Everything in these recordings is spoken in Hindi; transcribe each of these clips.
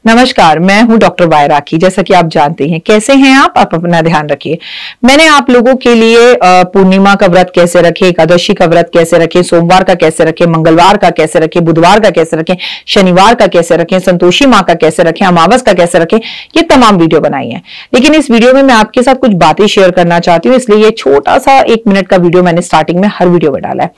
नमस्कार, मैं हूं डॉक्टर वाय राखी। जैसा कि आप जानते हैं, कैसे हैं आप अपना ध्यान रखिए। मैंने आप लोगों के लिए पूर्णिमा का व्रत कैसे रखें, एकादशी का व्रत कैसे रखें, सोमवार का कैसे रखें, मंगलवार का कैसे रखें, बुधवार का कैसे रखें, शनिवार का कैसे रखें, संतोषी माँ का कैसे रखें, अमावस का कैसे रखें, ये तमाम वीडियो बनाई है। लेकिन इस वीडियो में मैं आपके साथ कुछ बातें शेयर करना चाहती हूँ, इसलिए ये छोटा सा 1 मिनट का वीडियो मैंने स्टार्टिंग में हर वीडियो में डाला है।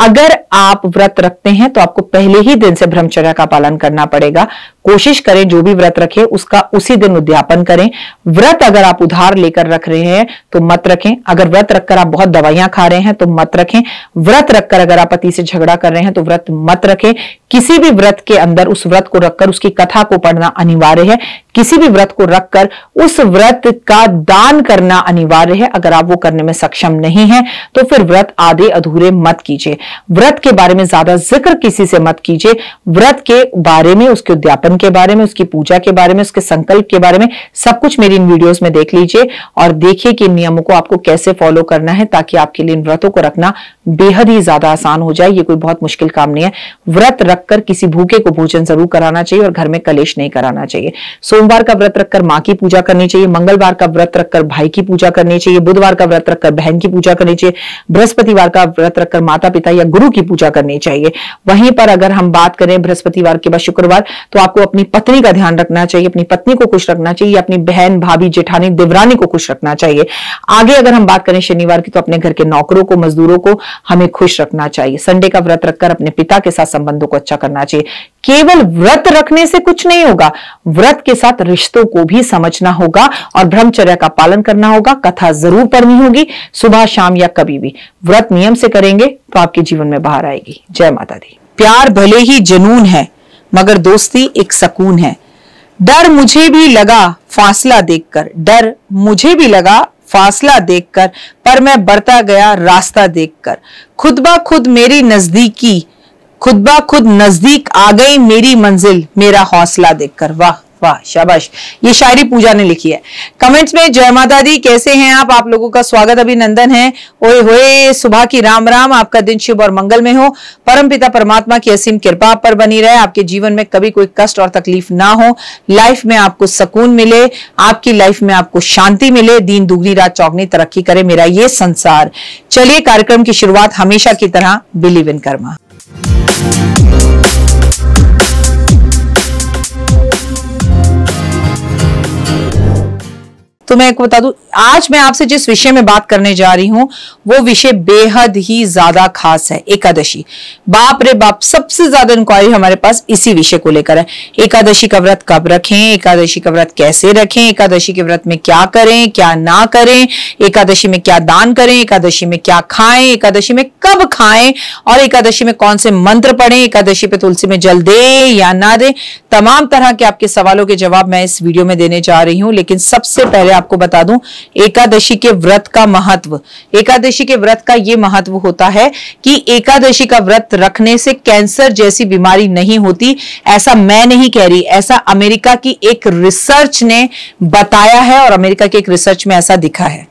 अगर आप व्रत रखते हैं तो आपको पहले ही दिन से ब्रह्मचर्य का पालन करना पड़ेगा। कोशिश करें जो भी व्रत रखें उसका उसी दिन उद्यापन करें। व्रत अगर आप उधार लेकर रख रहे हैं तो मत रखें। अगर व्रत रखकर आप बहुत दवाइयां खा रहे हैं तो मत रखें। व्रत रखकर अगर आप पति से झगड़ा कर रहे हैं तो व्रत मत रखें। किसी भी व्रत के अंदर उस व्रत को रखकर उसकी कथा को पढ़ना अनिवार्य है। किसी भी व्रत को रखकर उस व्रत का दान करना अनिवार्य है। अगर आप वो करने में सक्षम नहीं है तो फिर व्रत आधे अधूरे मत कीजिए। व्रत के बारे में ज्यादा जिक्र किसी से मत कीजिए। व्रत के बारे में, उसके उद्यापन के बारे में, उसकी पूजा के बारे में, उसके संकल्प के बारे में सब कुछ मेरी इन वीडियोस में देख लीजिए और देखिए कि इन नियमों को आपको कैसे फॉलो करना है ताकि आपके लिए इन व्रतों को रखना बेहद ही ज्यादा आसान हो जाए। ये कोई बहुत मुश्किल काम नहीं है। व्रत रखकर किसी भूखे को भोजन जरूर कराना चाहिए और घर में कलेश नहीं कराना चाहिए। सोमवार का व्रत रखकर मां की पूजा करनी चाहिए। मंगलवार का व्रत रखकर भाई की पूजा करनी चाहिए। बुधवार का व्रत रखकर बहन की पूजा करनी चाहिए। बृहस्पतिवार का व्रत रखकर माता पिता या गुरु की पूजा करनी चाहिए। वहीं पर अगर हम बात करें बृहस्पतिवार के बाद शुक्रवार, तो आपको अपनी पत्नी का ध्यान रखना चाहिए, अपनी पत्नी को खुश रखना चाहिए, अपनी बहन, भाभी, जेठानी, देवरानी को खुश रखना चाहिए। आगे अगर हम बात करें शनिवार की, तो अपने घर के नौकरों को, मजदूरों को हमें खुश रखना चाहिए। संडे का व्रत रखकर अपने पिता के साथ संबंधों को अच्छा करना चाहिए। केवल व्रत रखने से कुछ नहीं होगा, व्रत के साथ रिश्तों को भी समझना होगा और ब्रह्मचर्य का पालन करना होगा। कथा जरूर पढ़नी होगी, सुबह शाम या कभी भी। व्रत नियम से करेंगे तो आपके जीवन में बाहर आएगी। जय माता दी। प्यार भले ही जुनून है मगर दोस्ती एक सकून है। डर मुझे भी लगा फासला देखकर, डर मुझे भी लगा फासला देखकर, पर मैं बढ़ता गया रास्ता देखकर। खुद ब खुद मेरी नजदीकी, खुद ब खुद नजदीक आ गई मेरी मंजिल, मेरा हौसला देखकर। वाह वाह, शाबाश। ये शायरी पूजा ने लिखी है। कमेंट्स में जय माता दी, कैसे हैं आप लोगों का स्वागत अभिनंदन है। ओए होए, सुबह की राम राम। आपका दिन शुभ और मंगल में हो। परमपिता परमात्मा की असीम कृपा आप पर बनी रहे। आपके जीवन में कभी कोई कष्ट और तकलीफ ना हो। लाइफ में आपको सुकून मिले, आपकी लाइफ में आपको शांति मिले। दिन दुगनी रात चौगनी तरक्की करे मेरा ये संसार। चलिए कार्यक्रम की शुरुआत हमेशा की तरह बिलीव इन कर्मा। तो मैं बता दूं, आज मैं आपसे जिस विषय में बात करने जा रही हूं वो विषय बेहद ही ज्यादा खास है। एकादशी। बाप रे बाप, सबसे ज्यादा इंक्वायरी हमारे पास इसी विषय को लेकर है। एकादशी का व्रत कब रखें, एकादशी का व्रत कैसे रखें, एकादशी के व्रत में क्या करें क्या ना करें, एकादशी में क्या दान करें, एकादशी में क्या खाएं, एकादशी में कब खाएं और एकादशी में कौन से मंत्र पढ़ें, एकादशी पे तुलसी में जल दे या ना दे। तमाम तरह के आपके सवालों के जवाब मैं इस वीडियो में देने जा रही हूं। लेकिन सबसे पहले आपको बता दूं एकादशी के व्रत का महत्व। एकादशी के व्रत का यह महत्व होता है कि एकादशी का व्रत रखने से कैंसर जैसी बीमारी नहीं होती। ऐसा मैं नहीं कह रही, ऐसा अमेरिका की एक रिसर्च ने बताया है और अमेरिका के एक रिसर्च में ऐसा दिखा है।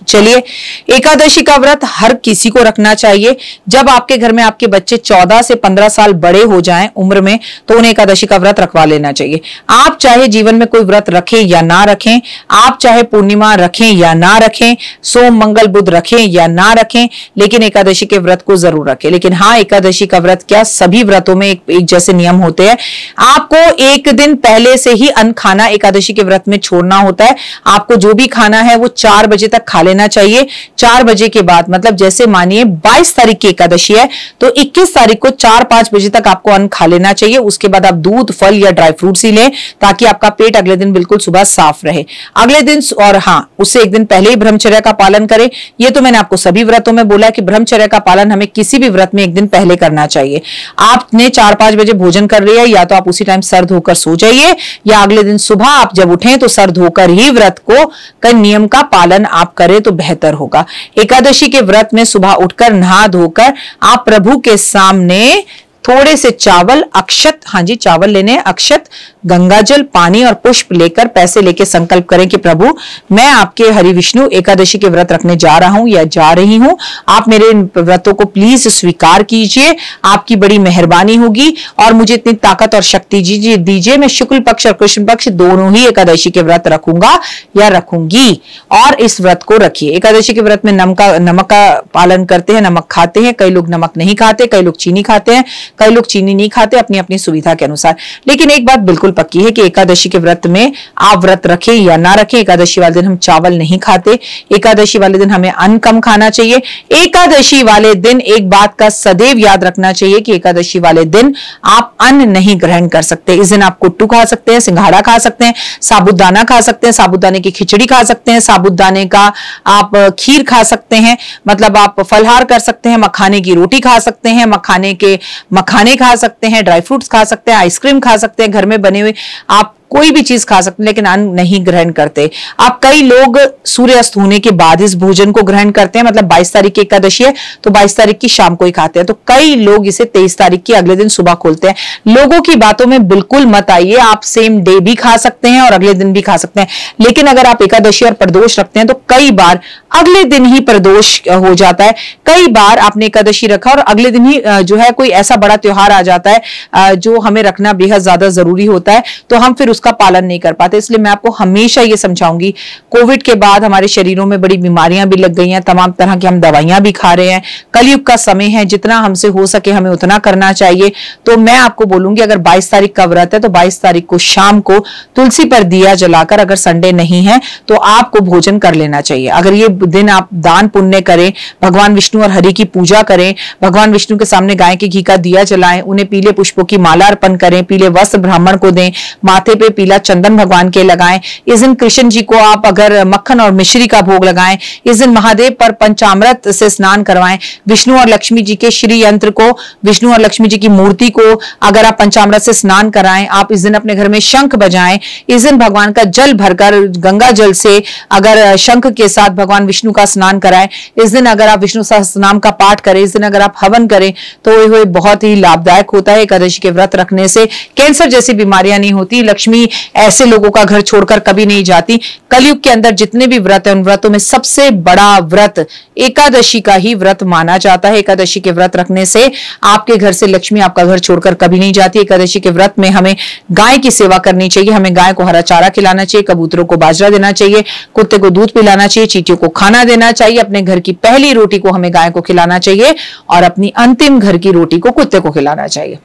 चलिए, एकादशी का व्रत हर किसी को रखना चाहिए। जब आपके घर में आपके बच्चे 14 से 15 साल बड़े हो जाएं उम्र में, तो उन्हें एकादशी का व्रत रखवा लेना चाहिए। आप चाहे जीवन में कोई व्रत रखें या ना रखें, आप चाहे पूर्णिमा रखें या ना रखें, सोम मंगल बुध रखें या ना रखें, लेकिन एकादशी के व्रत को जरूर रखें। लेकिन हाँ, एकादशी का व्रत क्या, सभी व्रतों में एक जैसे नियम होते हैं। आपको एक दिन पहले से ही अन्न खाना एकादशी के व्रत में छोड़ना होता है। आपको जो भी खाना है वो 4 बजे तक खा लेना चाहिए। 4 बजे के बाद, मतलब जैसे मानिए 22 तारीख की एकादशी है तो 21 तारीख को 4-5 बजे तक आपको अन्न खा लेना चाहिए। उसके बाद आप दूध, फल या ड्राई फ्रूट्स ही लें ताकि आपका पेट अगले दिन बिल्कुल सुबह साफ रहे। अगले दिन, और हाँ, उससे एक दिन पहले ही ब्रह्मचर्य का पालन करें। ये तो मैंने आपको सभी व्रतों में बोला कि ब्रह्मचर्य का पालन हमें किसी भी व्रत में एक दिन पहले करना चाहिए। आपने 4-5 बजे भोजन कर लिया, या तो आप उसी टाइम सर धोकर सो जाइए, या अगले दिन सुबह आप जब उठें तो सर धोकर ही व्रत को नियम का पालन आप करें तो बेहतर होगा। एकादशी के व्रत में सुबह उठकर नहा धोकर आप प्रभु के सामने थोड़े से चावल, अक्षत, हाँ जी चावल लेने हैं, अक्षत, गंगाजल, पानी और पुष्प लेकर, पैसे लेके संकल्प करें कि प्रभु मैं आपके हरि विष्णु एकादशी के व्रत रखने जा रहा हूं या जा रही हूं, आप मेरे व्रतों को प्लीज स्वीकार कीजिए, आपकी बड़ी मेहरबानी होगी और मुझे इतनी ताकत और शक्ति दीजिए, मैं शुक्ल पक्ष और कृष्ण पक्ष दोनों ही एकादशी के व्रत रखूंगा या रखूंगी। और इस व्रत को रखिए। एकादशी के व्रत में नमक का पालन करते हैं, नमक खाते हैं, कई लोग नमक नहीं खाते, कई लोग चीनी खाते हैं, कई लोग चीनी नहीं खाते, अपनी अपनी सुविधा के अनुसार। लेकिन एक बात बिल्कुल पक्की है कि एकादशी के व्रत में आप व्रत रखें या ना रखें, एकादशी वाले दिन हम चावल नहीं खाते, एकादशी वाले दिन हमें अन्न कम खाना चाहिए। एकादशी वाले दिन एक बात का सदैव याद रखना चाहिए कि एकादशी वाले दिन आप अन्न नहीं ग्रहण कर सकते। इस दिन आप कुट्टू खा सकते हैं, सिंघाड़ा खा सकते हैं, साबूदाना खा सकते हैं, साबूदाने की खिचड़ी खा सकते हैं, साबूदाने का आप खीर खा सकते हैं, मतलब आप फलहार कर सकते हैं, मखाने की रोटी खा सकते हैं, मखाने खा सकते हैं, ड्राई फ्रूट्स खा सकते हैं, आइसक्रीम खा सकते हैं, घर में बने हुए आप कोई भी चीज खा सकते हैं, लेकिन अन्न नहीं ग्रहण करते। आप कई लोग सूर्यास्त होने के बाद इस भोजन को ग्रहण करते हैं, मतलब 22 तारीख की एकादशी है तो 22 तारीख की शाम को ही खाते हैं, तो कई लोग इसे 23 तारीख की अगले दिन सुबह खोलते हैं। लोगों की बातों में बिल्कुल मत आइए, आप सेम डे भी खा सकते हैं और अगले दिन भी खा सकते हैं, लेकिन अगर आप एकादशी और प्रदोष रखते हैं तो कई बार अगले दिन ही प्रदोष हो जाता है। कई बार आपने एकादशी रखा और अगले दिन ही जो है कोई ऐसा बड़ा त्योहार आ जाता है जो हमें रखना बेहद ज्यादा जरूरी होता है, तो हम फिर उसका पालन नहीं कर पाते। इसलिए मैं आपको हमेशा ये समझाऊंगी, कोविड के बाद हमारे शरीरों में बड़ी बीमारियां भी लग गई हैं, तमाम तरह की हम दवाइयां भी खा रहे हैं, कलयुग का समय है, जितना हमसे हो सके हमें उतना करना चाहिए। तो मैं आपको बोलूंगी अगर 22 तारीख का व्रत है तो 22 तारीख को शाम को तुलसी पर दिया जलाकर, अगर संडे नहीं है तो आपको भोजन कर लेना चाहिए। अगर ये दिन आप दान पुण्य करें, भगवान विष्णु और हरि की पूजा करें, भगवान विष्णु के सामने गाय के घी का दिया जलाएं, उन्हें पीले पुष्पों की माला अर्पण करें, पीले वस्त्र ब्राह्मण को दें, माथे पे पीला चंदन भगवान के लगाएं। इस दिन कृष्ण जी को आप अगर मक्खन और मिश्री का भोग लगाएं, इस दिन महादेव पर पंचामृत से स्नान करवाएं, विष्णु और लक्ष्मी जी के श्री यंत्र को, विष्णु और लक्ष्मी जी की मूर्ति को अगर आप पंचामृत से स्नान कराएं, आप इस दिन अपने घर में शंख बजाएं, इस दिन भगवान का जल भरकर गंगा जल से अगर शंख के साथ भगवान विष्णु का स्नान कराएं, इस दिन अगर आप विष्णु सहस्त्रनाम का पाठ करें, इस दिन अगर आप हवन करें तो ये बहुत ही लाभदायक होता है। एकादशी के व्रत रखने से कैंसर जैसी बीमारियां नहीं होती, लक्ष्मी ऐसे लोगों का घर छोड़कर कभी नहीं जाती। कलयुग के अंदर जितने भी व्रत हैं उन व्रतों में सबसे बड़ा व्रत एकादशी का ही व्रत माना जाता है। एकादशी के व्रत रखने से आपके घर से लक्ष्मी आपका घर छोड़कर कभी नहीं जाती। एकादशी के व्रत में हमें गाय की सेवा करनी चाहिए, हमें गाय को हरा चारा खिलाना चाहिए, कबूतरों को बाजरा देना चाहिए, कुत्ते को दूध पिलाना चाहिए, चींटियों को खाना देना चाहिए, अपने घर की पहली रोटी को हमें गाय को खिलाना चाहिए और अपनी अंतिम घर की रोटी को कुत्ते को खिलाना चाहिए।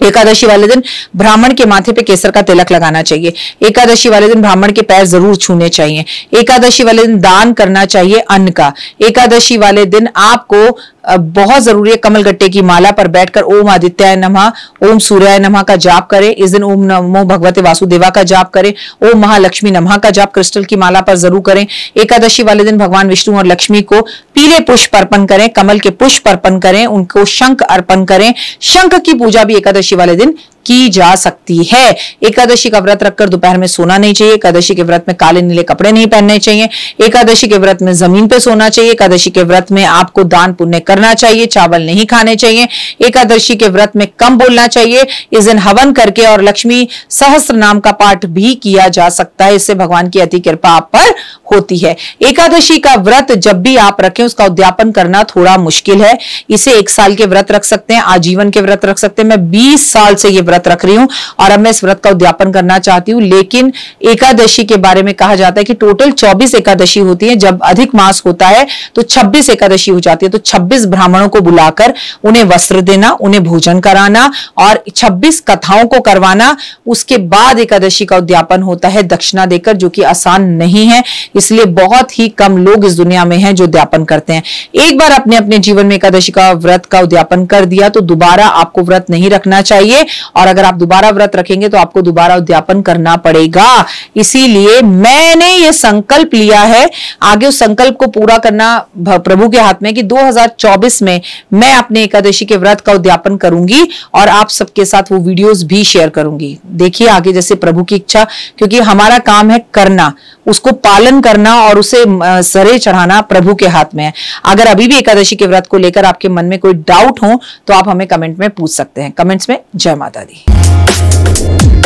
एकादशी वाले दिन ब्राह्मण के माथे पे केसर का तिलक लगाना चाहिए। एकादशी वाले दिन ब्राह्मण के पैर जरूर छूने चाहिए। एकादशी वाले दिन दान करना चाहिए अन्न का। एकादशी वाले दिन आपको बहुत जरूरी है कमलगट्टे की माला पर बैठकर ओम आदित्याय नमः, ओम सूर्याय नमः का जाप करें। इस दिन ओम नमो भगवते वासुदेवा का जाप करें, ओम महालक्ष्मी नमः का जाप क्रिस्टल की माला पर जरूर करें। एकादशी वाले दिन भगवान विष्णु और लक्ष्मी को पीले पुष्प अर्पण करें, कमल के पुष्प अर्पण करें, उनको शंख अर्पण करें। शंख की पूजा भी एकादशी वाले दिन की जा सकती है। एकादशी का व्रत रखकर दोपहर में सोना नहीं चाहिए। एकादशी के व्रत में काले नीले कपड़े नहीं पहनने चाहिए। एकादशी के व्रत में जमीन पे सोना चाहिए। एकादशी के व्रत में आपको दान पुण्य करना चाहिए, चावल नहीं खाने चाहिए। एकादशी के व्रत में कम बोलना चाहिए। इस दिन हवन करके और लक्ष्मी सहस्त्र नाम का पाठ भी किया जा सकता है, इससे भगवान की अति कृपा आप पर होती है। एकादशी का व्रत जब भी आप रखें उसका उद्यापन करना थोड़ा मुश्किल है। इसे 1 साल के व्रत रख सकते हैं, आजीवन के व्रत रख सकते हैं। मैं 20 साल से ये व्रत रख रही हूं और अब मैं इस व्रत का उद्यापन करना चाहती हूं। लेकिन एकादशी के बारे में कहा जाता है कि टोटल 24 एकादशी होती है। जब अधिक मास होता है तो 26 एकादशी हो जाती है। तो 26 ब्राह्मणों को बुलाकर उन्हें वस्त्र देना, उन्हें भोजन कराना और 26 कथाओं को करवाना, उसके बाद एकादशी का उद्यापन होता है दक्षिणा देकर, जो कि आसान नहीं है। इसलिए बहुत ही कम लोग इस दुनिया में हैं जो उद्यापन करते हैं। एक बार अपने अपने जीवन में एकादशी का व्रत का उद्यापन कर दिया तो दोबारा आपको व्रत नहीं रखना चाहिए और अगर आप दोबारा व्रत रखेंगे तो आपको दोबारा उद्यापन करना पड़ेगा। इसीलिए मैंने ये संकल्प लिया है, आगे उस संकल्प को पूरा करना प्रभु के हाथ में, कि 2024 में मैं अपने एकादशी के व्रत का उद्यापन करूंगी और आप सबके साथ वो वीडियोस भी शेयर करूंगी। देखिए आगे जैसे प्रभु की इच्छा, क्योंकि हमारा काम है करना, उसको पालन करना और उसे सरे चढ़ाना प्रभु के हाथ में है। अगर अभी भी एकादशी के व्रत को लेकर आपके मन में कोई डाउट हो तो आप हमें कमेंट में पूछ सकते हैं। कमेंट्स में जय माता दी।